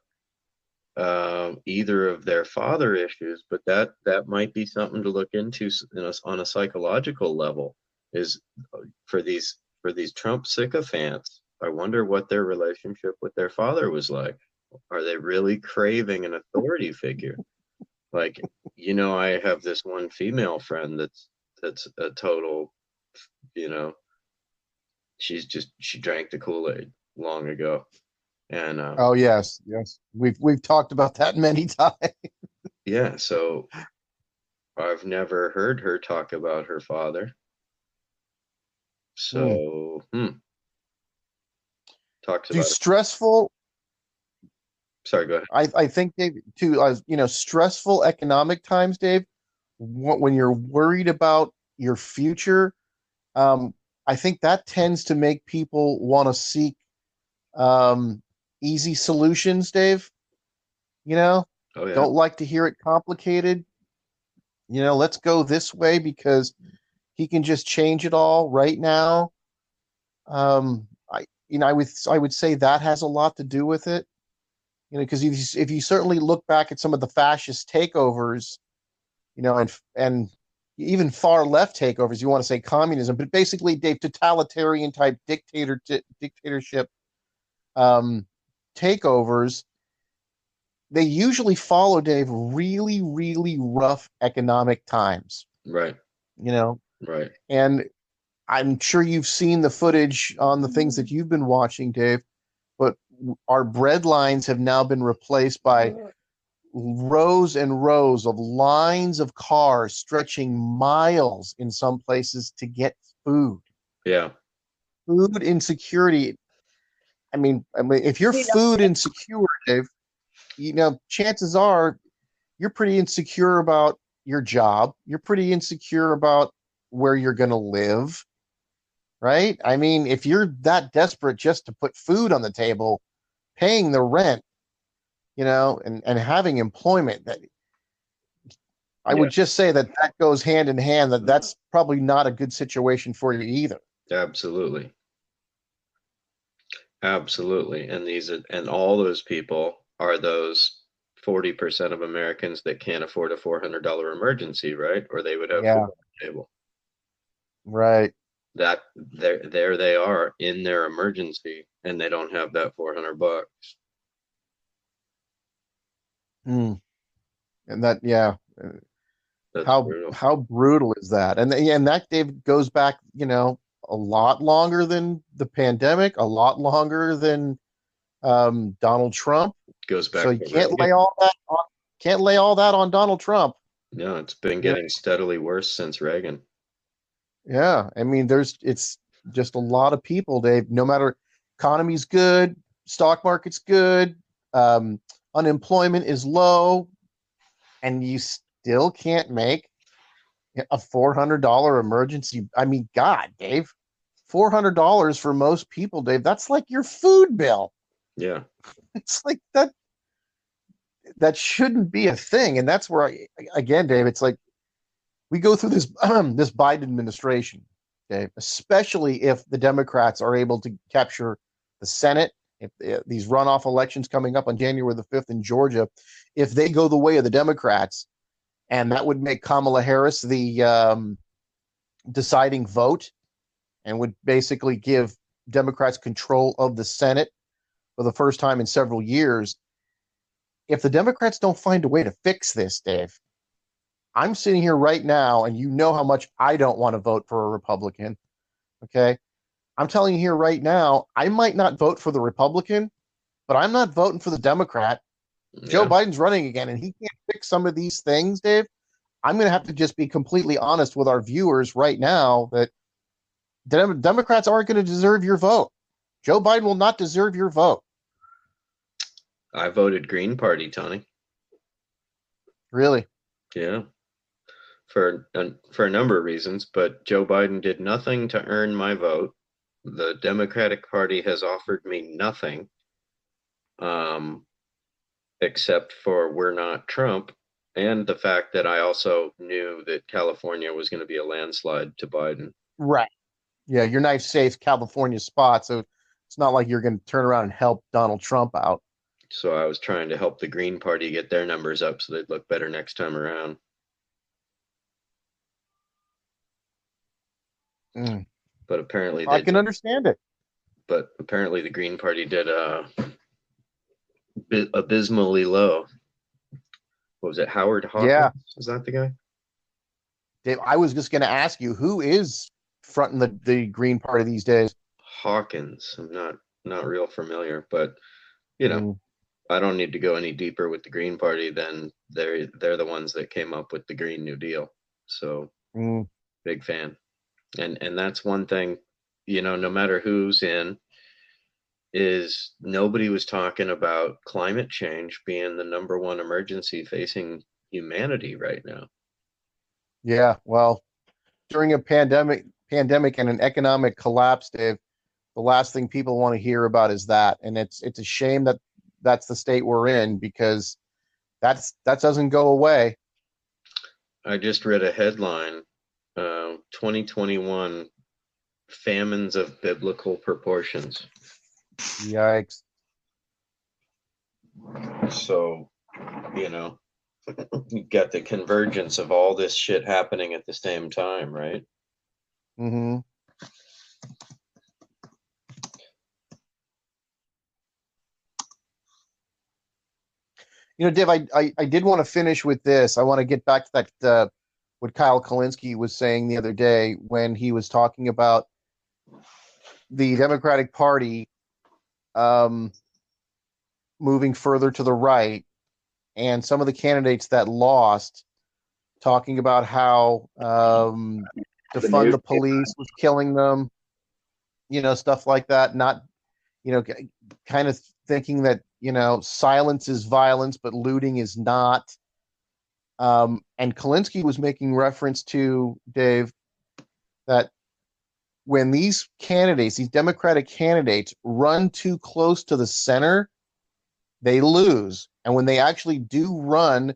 either of their father issues, but that might be something to look into on a psychological level, is for these Trump sycophants. I wonder what their relationship with their father was like. Are they really craving an authority figure? Like, I have this one female friend that's a total, she drank the Kool-Aid long ago. And oh yes, we've talked about that many times. Yeah, so I've never heard her talk about her father. So, talks about it. Stressful. Sorry, go ahead. I think, Dave, too, stressful economic times, Dave, when you're worried about your future, I think that tends to make people want to seek easy solutions, Dave. Oh, yeah. Don't like to hear it complicated. Let's go this way because he can just change it all right now. I would say that has a lot to do with it. Because if you certainly look back at some of the fascist takeovers, and even far left takeovers, you want to say communism, but basically, Dave, totalitarian type dictatorship takeovers, they usually follow, Dave, really, really rough economic times. Right. Right. And I'm sure you've seen the footage on the things that you've been watching, Dave, but our bread lines have now been replaced by rows and rows of lines of cars stretching miles in some places to get food. Yeah. Food insecurity. I mean, if you're food insecure, Dave, chances are you're pretty insecure about your job. You're pretty insecure about where you're going to live, right? I mean, if you're that desperate just to put food on the table, paying the rent, and having employment, that I would just say that goes hand in hand, that's probably not a good situation for you either. Absolutely. Absolutely. And all those people are those 40% of Americans that can't afford a $400 emergency, right? Or they would have food on the table. Right. That there they are in their emergency, and they don't have that $400. And that, That's how brutal is that? And that, Dave, goes back, a lot longer than the pandemic, a lot longer than Donald Trump. Goes back. So you can't lay all that on Donald Trump. No, it's been getting steadily worse since Reagan. Yeah, I mean, it's just a lot of people, Dave. No matter, economy's good, stock market's good, unemployment is low, and you still can't make a $400 emergency. I mean, God, Dave, $400 for most people, Dave, that's like your food bill. Yeah. It's like that shouldn't be a thing. And that's where, again, Dave, it's like we go through this this Biden administration, Dave, especially if the Democrats are able to capture the Senate, if these runoff elections coming up on January the 5th in Georgia, if they go the way of the Democrats, and that would make Kamala Harris the deciding vote and would basically give Democrats control of the Senate for the first time in several years. If the Democrats don't find a way to fix this, Dave, I'm sitting here right now, and you know how much I don't want to vote for a Republican, okay? I'm telling you here right now, I might not vote for the Republican, but I'm not voting for the Democrat. Yeah. Joe Biden's running again, and he can't fix some of these things, Dave. I'm going to have to just be completely honest with our viewers right now that Democrats aren't going to deserve your vote. Joe Biden will not deserve your vote. I voted Green Party, Tony. Really? Yeah. For a number of reasons, but Joe Biden did nothing to earn my vote. The Democratic Party has offered me nothing, except for we're not Trump, and the fact that I also knew that California was going to be a landslide to Biden. Right. Yeah, your nice, safe California spot, so it's not like you're going to turn around and help Donald Trump out. So I was trying to help the Green Party get their numbers up so they'd look better next time around. But apparently I can understand it. But apparently the Green Party did abysmally low. What was it, Howard Hawkins? Yeah. Is that the guy? Dave, I was just going to ask you, who is fronting the Green Party these days? Hawkins. I'm not real familiar, but you know, I don't need to go any deeper with the Green Party than they're the ones that came up with the Green New Deal. So big fan. And that's one thing, no matter who's in, is nobody was talking about climate change being the number one emergency facing humanity right now. Yeah, well, during a pandemic and an economic collapse, Dave, the last thing people want to hear about is that. And it's a shame that that's the state we're in, because that doesn't go away. I just read a headline, 2021 famines of biblical proportions. Yikes. So, you got the convergence of all this shit happening at the same time, right? Mm-hmm. Dave, I did want to finish with this. I want to get back to that, what Kyle Kalinske was saying the other day when he was talking about the Democratic Party moving further to the right, and some of the candidates that lost talking about how defund the police was killing them, stuff like that. Not, kind of thinking that, silence is violence, but looting is not. And Kalinske was making reference to, Dave, that when these Democratic candidates run too close to the center, they lose. And when they actually do run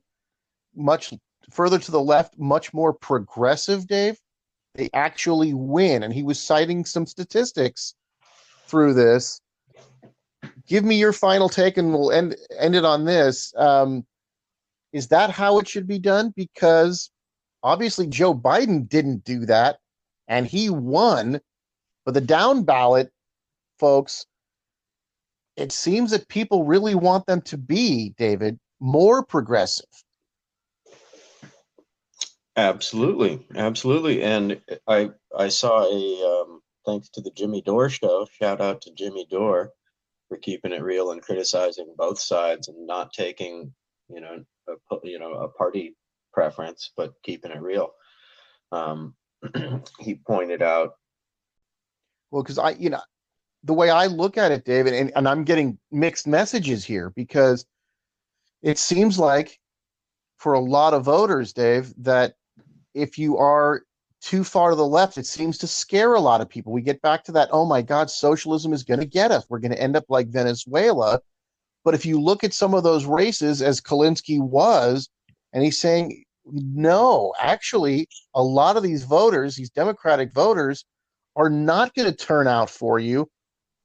much further to the left, much more progressive, Dave, they actually win. And he was citing some statistics through this. Give me your final take, and we'll end it on this. Is that how it should be done? Because obviously Joe Biden didn't do that, and he won. But the down ballot folks, it seems that people really want them to be, David, more progressive. Absolutely. And I saw thanks to the Jimmy Dore show, shout out to Jimmy Dore for keeping it real and criticizing both sides and not taking, a party preference, but keeping it real. He pointed out. Well, because the way I look at it, David, and I'm getting mixed messages here, because it seems like for a lot of voters, Dave, that if you are too far to the left, it seems to scare a lot of people. We get back to that, oh my God, socialism is going to get us. We're going to end up like Venezuela. But if you look at some of those races, as Kalinske was, and he's saying, no, actually, a lot of these voters, these Democratic voters, are not going to turn out for you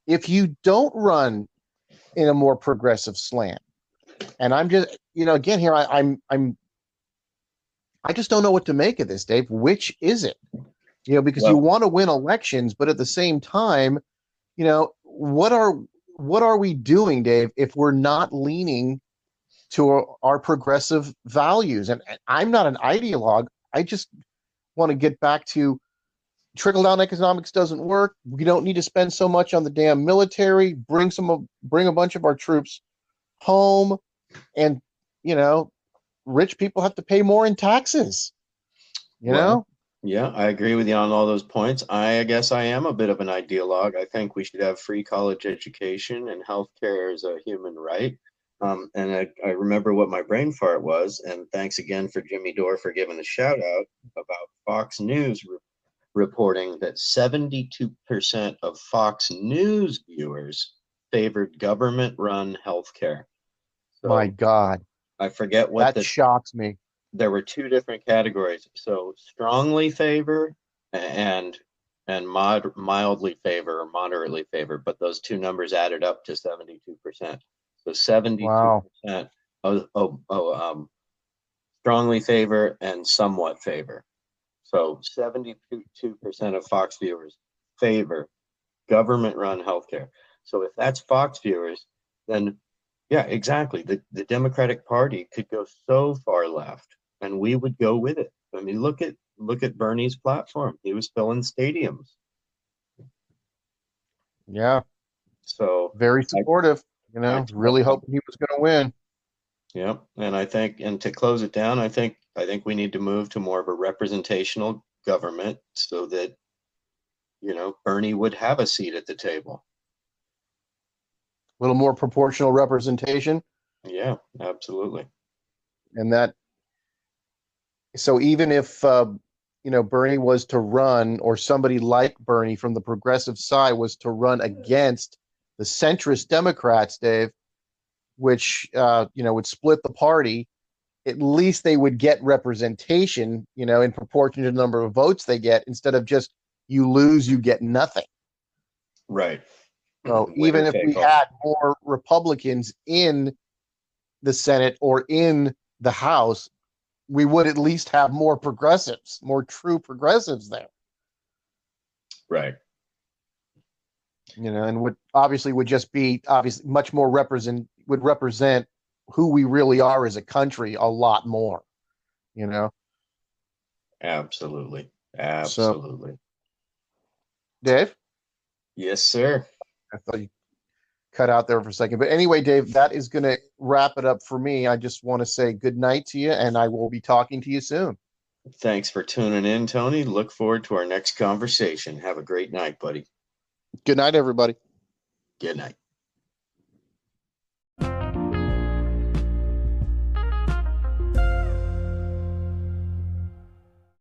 if you don't run in a more progressive slant. And I'm just, again here, I just don't know what to make of this, Dave. Which is it? Because you want to win elections, but at the same time, what are we doing, Dave, if we're not leaning to our progressive values? And I'm not an ideologue. I just want to get back to trickle-down economics doesn't work. We don't need to spend so much on the damn military. Bring a bunch of our troops home, and rich people have to pay more in taxes. Yeah, I agree with you on all those points. I guess I am a bit of an ideologue. I think we should have free college education, and healthcare is a human right. And I remember what my brain fart was. And thanks again for Jimmy Dore for giving the shout out about Fox News reporting that 72% of Fox News viewers favored government-run healthcare. So my God, I forget what that shocks me. There were two different categories. So strongly favor and mildly favor or moderately favor, but those two numbers added up to 72%. So 72% strongly favor and somewhat favor. So 72% of Fox viewers favor government-run healthcare. So if that's Fox viewers, then yeah, exactly. The Democratic Party could go so far left, and we would go with it. I mean, look at Bernie's platform. He was filling stadiums. Yeah. So very supportive. Really hoping he was going to win. Yep. And I think, and to close it down, I think we need to move to more of a representational government so that, Bernie would have a seat at the table. A little more proportional representation. Yeah, absolutely. And that, so even if, Bernie was to run, or somebody like Bernie from the progressive side was to run against the centrist Democrats, Dave, which, would split the party, at least they would get representation, in proportion to the number of votes they get, instead of just you lose, you get nothing. Right. So even if we had more Republicans in the Senate or in the House, we would at least have more progressives, more true progressives there. Right. And would just be much more represent who we really are as a country a lot more. Absolutely. So, Dave? Yes, sir. I thought you cut out there for a second. But anyway, Dave, that is going to wrap it up for me. I just want to say good night to you, and I will be talking to you soon. Thanks for tuning in, Tony. Look forward to our next conversation. Have a great night, buddy. Good night, everybody. Good night.